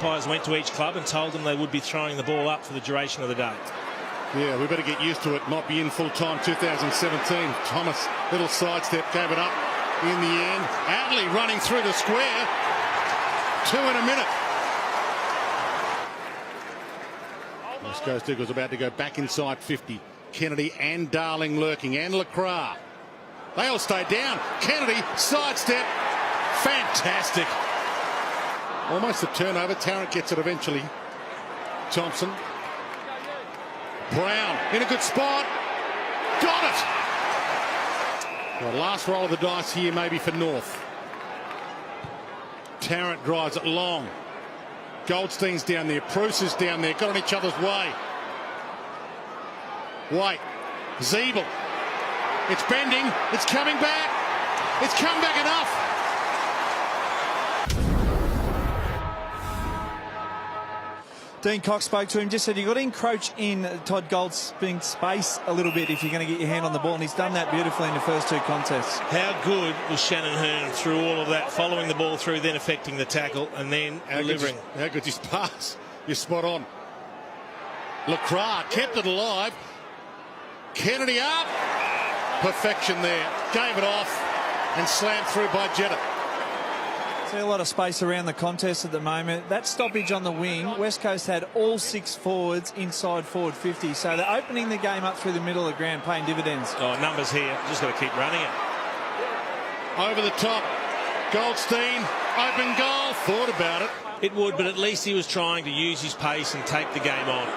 umpires went to each club and told them they would be throwing the ball up for the duration of the day. Yeah, we better get used to it. Might be in full time 2017. Thomas, little sidestep, gave it up in the end. Atley running through the square. 2 in a minute. West Coast Eagles about to go back inside 50. Kennedy and Darling lurking, and Lacroix. They all stay down. Kennedy, sidestep. Fantastic. Almost a turnover. Tarrant gets it eventually. Thompson. Brown in a good spot. Got it. Well, last roll of the dice here maybe for North. Tarrant drives it long. Goldstein's down there. Bruce is down there. Got on each other's way. White. Zeeble. It's bending. It's coming back. It's come back enough. Dean Cox spoke to him, just said you've got to encroach in Todd Goldstein's space a little bit if you're going to get your hand on the ball, and he's done that beautifully in the first 2 contests. How good was Shannon Hearn through all of that, following the ball through, then affecting the tackle, and then delivering? How good's his pass? You're spot on. Lacroix kept it alive. Kennedy up. Perfection there. Gave it off and slammed through by Jetta. See a lot of space around the contest at the moment. That stoppage on the wing, West Coast had all 6 forwards inside forward 50, so they're opening the game up through the middle of the ground, paying dividends. Oh, numbers here. Just got to keep running it. Over the top. Goldstein, open goal. Thought about it. It would, but at least he was trying to use his pace and take the game on.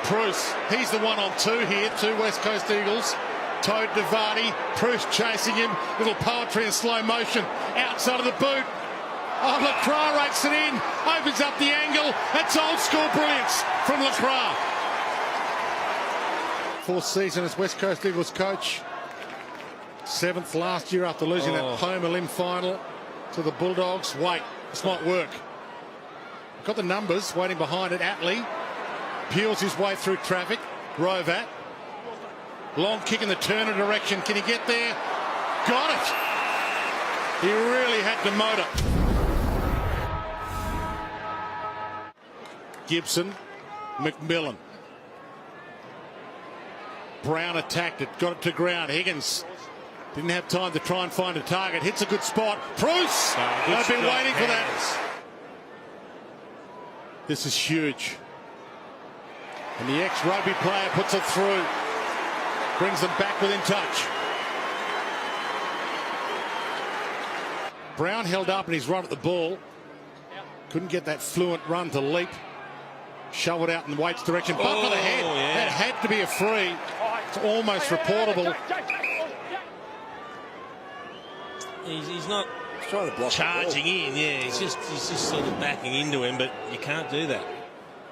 Bruce, he's the 1-on-2 here. 2 West Coast Eagles. Toad Devati, Bruce chasing him. Little poetry in slow motion. Outside of the boot. Oh, Lacroix rakes it in. Opens up the angle. That's old school brilliance from Lacroix. 4th season as West Coast Eagles coach. 7th last year after losing that home elim final to the Bulldogs. Wait, this might work. Got the numbers waiting behind it. Atley peels his way through traffic. Rovat. Long kick in the Turner direction. Can he get there? Got it. He really had to motor. Gibson. McMillan. Brown attacked it. Got it to ground. Higgins didn't have time to try and find a target. Hits a good spot. Bruce! They've been waiting for that. This is huge. And the ex-rugby player puts it through. Brings them back within touch. Brown held up in his run at the ball. Couldn't get that fluent run to leap. Shove it out in Waite's direction. Bump of the head. Yeah. That had to be a free. It's almost reportable. He's not trying to block charging in. Yeah, he's just sort of backing into him, but you can't do that.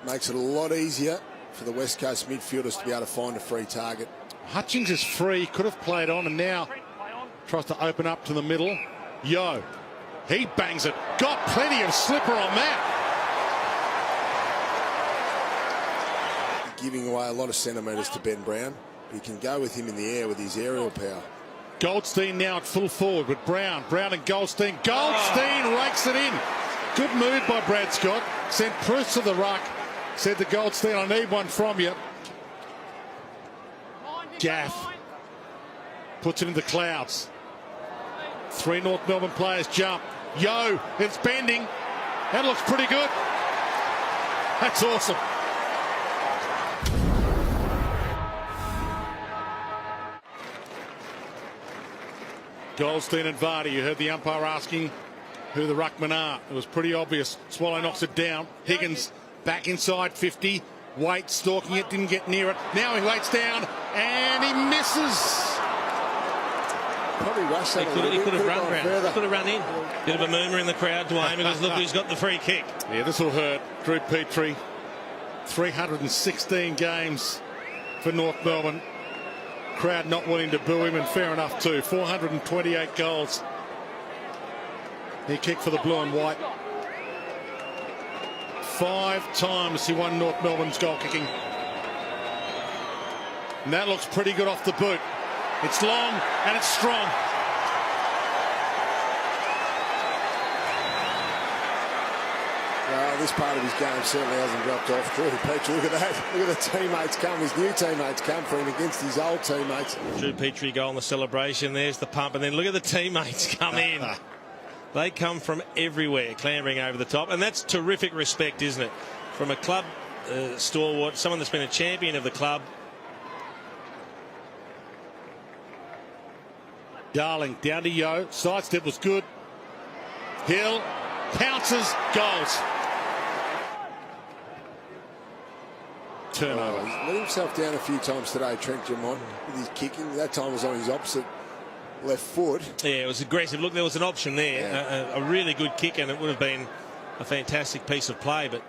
Makes it a lot easier for the West Coast midfielders to be able to find a free target. Hutchings is free, could have played on, and now tries to open up to the middle. Yo, he bangs it. Got plenty of slipper on that. Giving away a lot of centimetres to Ben Brown. He can go with him in the air with his aerial power. Goldstein now at full forward with Brown. Brown and Goldstein. Goldstein rakes it in. Good move by Brad Scott. Sent Bruce to the ruck. Said to Goldstein, I need one from you. Gaff puts it in the clouds. 3 North Melbourne players jump. Yo, it's bending. That looks pretty good. That's awesome. Goldstein and Vardy. You heard the umpire asking who the ruckmen are. It was pretty obvious. Swallow knocks it down. Higgins back inside 50. Waite stalking it, didn't get near it. Now he waits down and he misses. Probably rushed that. He could have run around. Could have run in. Bit of a murmur in the crowd to aim because look who's got the free kick. Yeah, this will hurt. Drew Petrie. 316 games for North Melbourne. Crowd not willing to boo him, and fair enough too. 428 goals. He kicked for the blue and white. 5 times he won North Melbourne's goal kicking. And that looks pretty good off the boot. It's long and it's strong. Well, this part of his game certainly hasn't dropped off. Drew Petrie, look at that. Look at the teammates come, his new teammates come for him against his old teammates. Drew Petrie goal in the celebration. There's the pump, and then look at the teammates come in. They come from everywhere, clambering over the top, and that's terrific respect, isn't it? From a club stalwart, someone that's been a champion of the club. Darling down to Yo. Sidestep was good. Hill pounces, goals. Turnover. He's let himself down a few times today, Trent Dumont, with his kicking. That time was on his opposite left foot. Yeah, it was aggressive. Look, there was an option there, Yeah. a really good kick, and it would have been a fantastic piece of play, but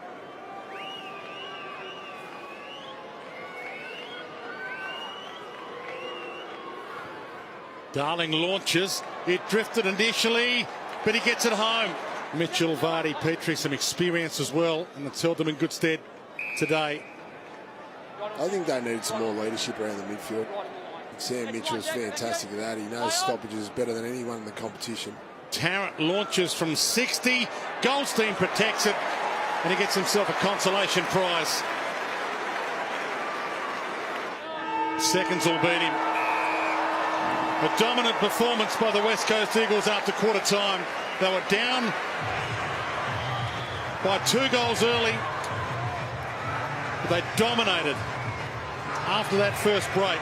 Darling launches. It drifted initially, but he gets it home. Mitchell, Vardy, Petrie, some experience as well, and it's held them in good stead today. I think they needed some more leadership around the midfield. Sam Mitchell's fantastic at that. He knows stoppages better than anyone in the competition. Tarrant launches from 60. Goldstein protects it, and he gets himself a consolation prize. Seconds will beat him. A dominant performance by the West Coast Eagles after quarter time. They were down by 2 goals early. They dominated after that first break.